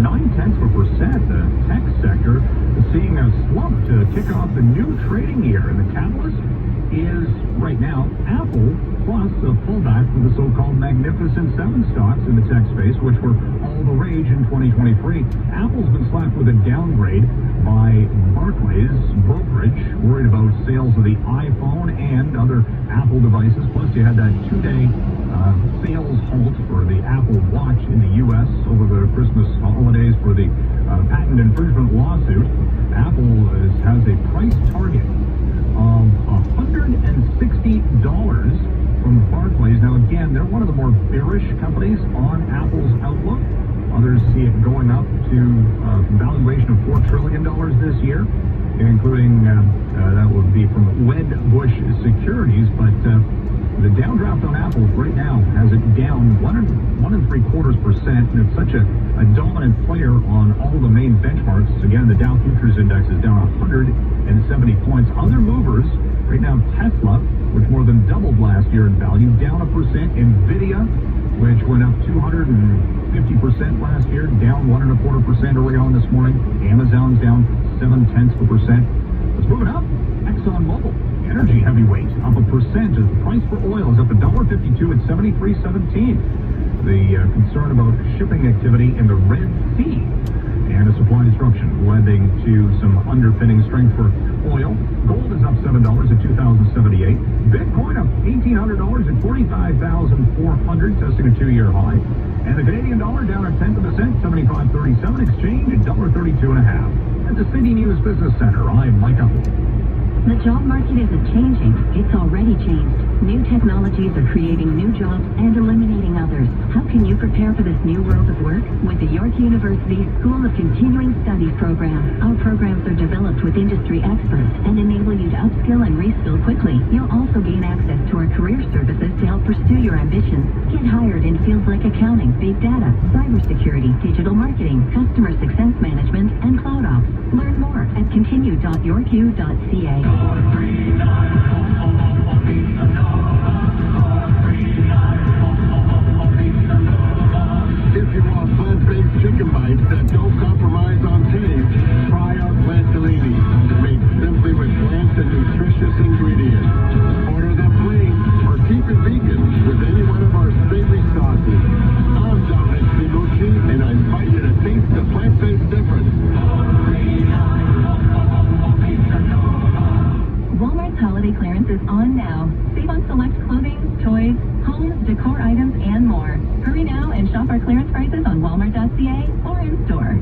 0.9%. The tech sector is seeing a slump to kick off the new trading year, and the catalyst is right now Apple, plus a pullback from the so-called Magnificent Seven stocks in the tech space, which were all the rage in 2023. Apple's been slapped with a downgrade by Barclays brokerage, worried about sales of the iPhone and other Apple devices. Plus, you had that two-day sales halt for the Apple Watch in the U.S. over the Christmas holidays for the patent infringement lawsuit. Apple has a price target of $160 from Barclays. Now, again, they're one of the more bearish companies on Apple's outlook. Others see it going up to a valuation of $4 trillion this year, including, that would be from Wedbush Securities. But the downdraft on Apple right now has it down 1.75%, and it's such a dominant player on all the main benchmarks. Again, the Dow Futures Index is down 170 points. Other movers right now, Tesla, which more than doubled last year in value, down 1%. Nvidia, which went up 250% last year, down 1.25% early on this morning. Amazon's down 0.7%. Let's move it up. ExxonMobil, energy heavyweight, up 1%. As the price for oil is up $1.52 at 73.17. The concern about shipping activity in the Red Sea and a supply disruption leading to some underpinning strength for oil. Gold is up $7 at $2,078. Bitcoin up $1,800 at $45,400, testing a two-year high. And the Canadian dollar down 0.1%, 75.37. Exchange at $1.32.5. At the City News Business Center, I'm Mike Upple. The job market isn't changing. It's already changed. New technologies are creating new jobs and eliminating others. How can you prepare for this new world of work? With the York University School of Continuing Studies program. Our programs are developed with industry experts and enable you to upskill and reskill quickly. You'll also gain access to our career services to help pursue your ambitions. Get hired in fields like accounting, big data, cybersecurity, digital marketing, customer success management, and cloud ops. Learn more at continue.yorku.ca. If you want plant-based chicken bites that don't compromise on taste, try our Plant Delaney, made simply with plants and nutritious ingredients. Order them plain or keep it vegan with any one of our savory sauces. I'm Dominic Sibucci, and I invite you to taste the plant-based difference. Walmart's holiday clearance is on now. Save on select clothing, toys, home, decor items, and more. Hurry now and shop our clearance prices on walmart.ca or in store.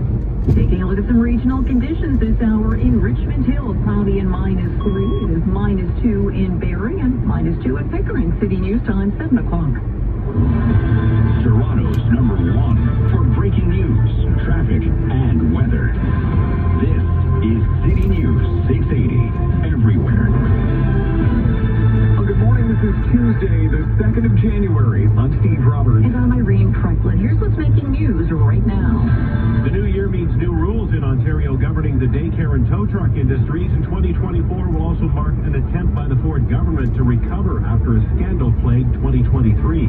Taking a look at some regional conditions this hour in Richmond Hill. Cloudy and -3. It is -2 in Barrie and -2 at Pickering. City News time, 7 o'clock. Toronto's #1 for breaking news, traffic, and weather. This is City News 680. Everywhere. Well, good morning. This is Tuesday, the 2nd of January. I'm Steve Roberts. And I'm Irene Franklin. Here's what's making news right now. The new year means new rules in Ontario governing the daycare and tow truck industries, and 2024 will also mark an attempt by the Ford government to recover after a scandal-plagued 2023.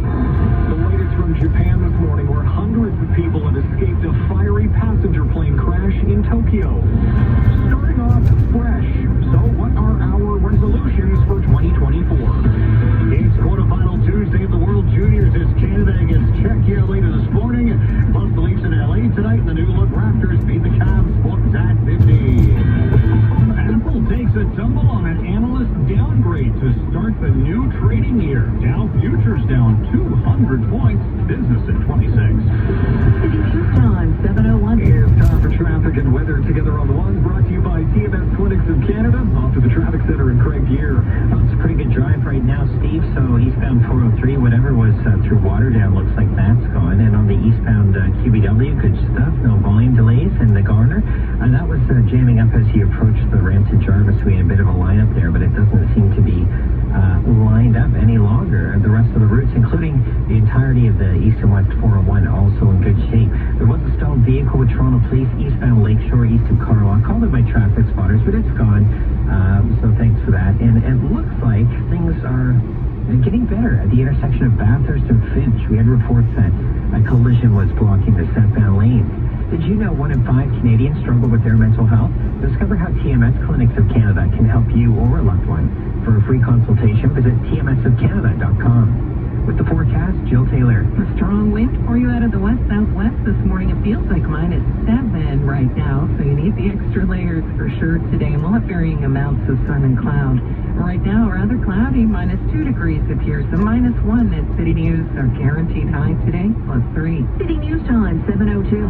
The latest from Japan this morning, where hundreds of people have escaped a fiery passenger plane crash in Tokyo. Starting off fresh. So what are our resolutions for 2024? It's quarterfinal Tuesday of the World Juniors as Canada against Czechia later this morning. Plus the Leafs in LA tonight. The new look Raptors beat the Cavs. Booked at 50. Apple takes a tumble on an analyst downgrade to start the new trading year. Dow Futures down 200 points. Business at 26. City News time, 7:01. It's time for traffic and weather together on the one. Brought to you by TMS Clinics of Canada. Off to the traffic center in Craig Gear. Well, it's a pretty good drive right now, Steve. So eastbound 403, whatever was through Waterdam, looks like that's gone. And on the eastbound QBW, good stuff. No volume delays in the Garner. And that was jamming up as you approached the ramp to Jarvis. We had a bit of a lineup there, but it doesn't seem to be lined up any longer. The rest of the routes, including the entirety of the east and west 401, also in good shape. There was a stalled vehicle with Toronto Police eastbound Lakeshore, east of Carlaw. I called it by traffic spotters, but it's gone. So thanks for that. And it looks like things are getting better at the intersection of Bathurst and Finch. We had reports that a collision was blocking the southbound lane. Did you know 1 in 5 Canadians struggle with their mental health? Discover how TMS Clinics of Canada can help you or a loved one. For a free consultation, visit tmsofcanada.com. With the forecast, Jill Taylor. A strong wind for you out of the west-southwest this morning. It feels like -7 right now, so you need the extra layers for sure today. And we'll have varying amounts of sun and cloud. Right now, rather cloudy, -2 degrees appears. The -1 at City News. Our guaranteed high today, +3. City News time, 7:02.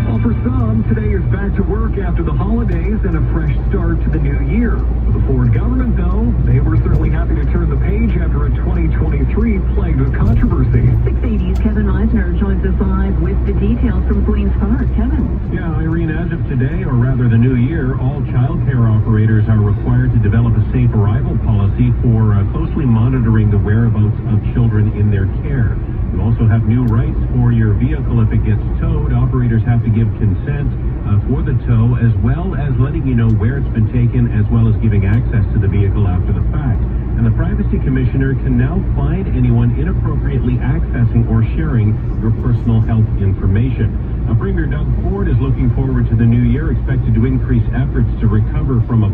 Well, for some, today is back to work after the holidays and a fresh start to the new year. For the Ford government, though, they were certainly happy to turn the page after a 2023 plagued with controversy. 680's Kevin Eisner joins us live with the details from Queen's Park. Kevin. Yeah, Irene, as of today, or rather the new year, all childcare operators are required to develop a safe arrival policy for closely monitoring the whereabouts of children in their care. You also have new rights for your vehicle if it gets towed. Operators have to give consent for the tow, as well as letting you know where it's been taken, as well as giving access to the vehicle after the fact. And the Privacy Commissioner can now fine anyone inappropriately accessing or sharing your personal health information. Now, Premier Doug Ford is looking forward to the new year, expected to increase efforts to recover from a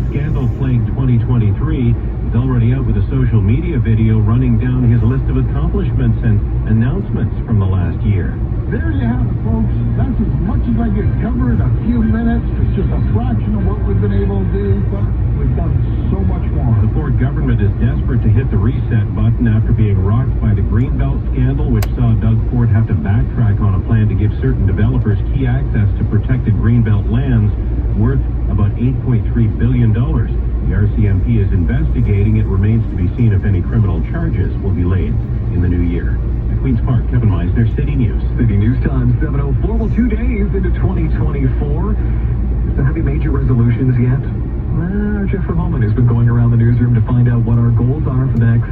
scandal-plagued 2023. He's already out with a social media video running down his list of accomplishments and announcements from the last year. There you have it, folks. That's as much as I could cover in a few minutes. It's just a fraction of what we've been able to do, but we've done so much more. The Ford government is desperate to hit the reset button after being rocked by the Greenbelt scandal, which saw Doug Ford have to backtrack on a plan to give certain developers key access to protected Greenbelt lands worth about $8.3 billion. The RCMP is investigating. It remains to be seen if any criminal charges will be laid in the new year. At Queen's Park, Kevin Meisner, City News. City News time, 7:04. Well, 2 days into 2024. Have you made your resolutions yet? Jeff Roman has been going around the newsroom to find out what our goals are for the next,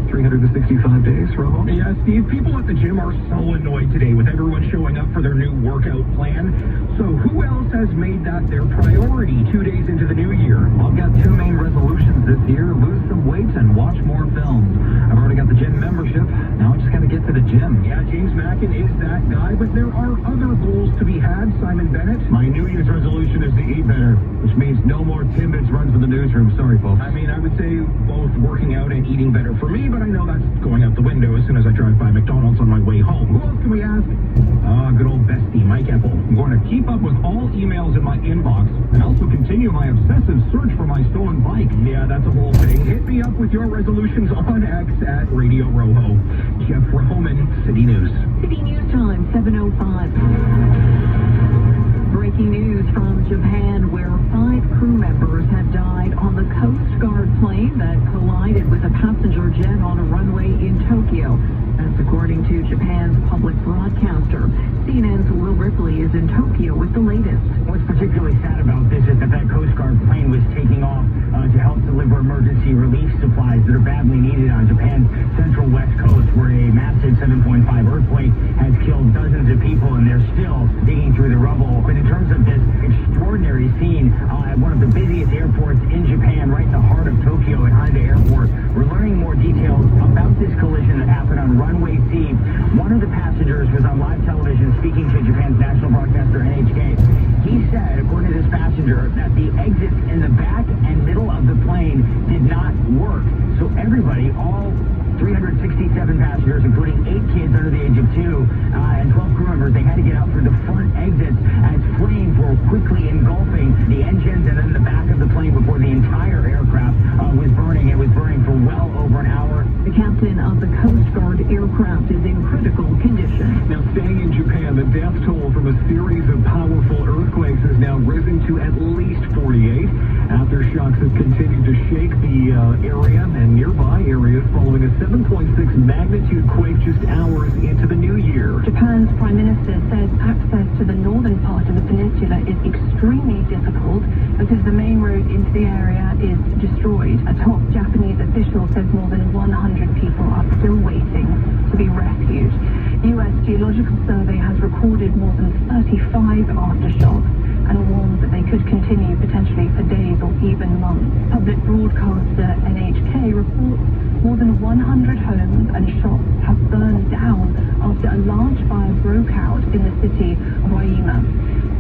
365 days, Romo. Yeah, Steve, people at the gym are so annoyed today with everyone showing up for their new workout plan. So who else has made that their priority 2 days into the new year? I've got 2 main resolutions this year: lose some weight and watch more films. I've already got the gym membership. Now I just got to get to the gym. Yeah, James Mackin is that guy, but there are other goals to be had. Simon Bennett. My New Year's resolution is to eat better, which means no more Timbits runs for the newsroom. Sorry, folks. I mean, I would say both working out and eating better for me, but I know that's going out the window as soon as I drive by McDonald's on my way home. Who else can we ask? Good old bestie, Mike Epple. I'm going to keep up with all emails in my inbox and also continue my obsessive search for my stolen bike. Yeah, that's a whole thing. Hit me up with your resolutions on X at Radio Rojo. Jeff Roman, City News. City News time, 7:05. Breaking news from Japan, where 5 crew members have died on the Coast Guard plane that collided with a passenger jet on a runway in Tokyo. That's according to Japan's public broadcaster. CNN's Will Ripley is in Tokyo with the latest. What's particularly sad about this is that Coast Guard plane was taking off to help deliver emergency relief supplies that are badly needed on Japan's central west coast, where a massive 7.5 earthquake has killed dozens of people, and they're still digging through the rubble. But in terms of this extraordinary scene at one of the busiest airports in Japan, right in the heart of Tokyo at Haneda Airport, we're learning more details about this collision that happened on runway C. One of the passengers was on live television speaking to Japan's national broadcaster NHK. He said, according to this passenger, that the exits in the back and middle of the plane did not work. So everybody, all 367 passengers, including 8 kids under the age of 2 and 12 crew members, they had to get out through the front exits as flames were quickly engulfing the engines and then the back of the plane before the entire aircraft was burning. It was burning for well over an hour. The captain of the Coast Guard aircraft is in critical condition. Now, staying in Japan, the death toll from a series of powerful earthquakes has now risen to at least 48. Aftershocks have continued to shake the area and nearby areas following a 7.6 magnitude quake just hours into the new year. Japan's Prime Minister says access to the northern part of the peninsula is extremely difficult because the main road into the area is destroyed. A top Japanese official says more than 100 people are still waiting to be rescued. The U.S. Geological Survey has recorded more than 35 aftershocks and warned that they could continue potentially for days or even months. Public broadcaster NHK reports More than 100 homes and shops have burned down after a large fire broke out in the city of Waima.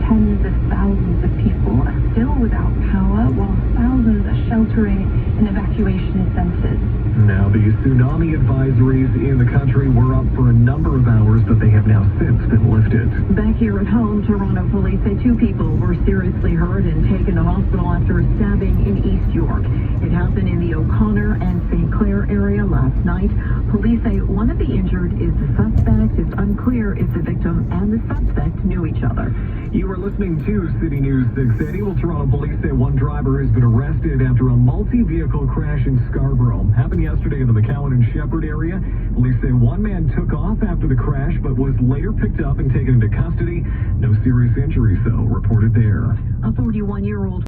Tens of thousands of people are still without power, while thousands are sheltering in evacuation centers. Now, the tsunami advisories in the country were up for a number of hours, but they have now since been lifted. Back here at home, Toronto police say 2 people were seriously hurt and taken to hospital after a stabbing in East York. It happened in the O'Connor and St. Clair area last night. Police say one of the injured is the suspect. It's unclear if the victim and the suspect knew each other. You are listening to City News 680. Well, Toronto police say one driver has been arrested after a multi-vehicle crash in Scarborough. Happened yesterday in the McCowan and Shepherd area. Police say one man took off after the crash, but was later picked up and taken into custody. No serious injuries, though, reported there. A 41-year-old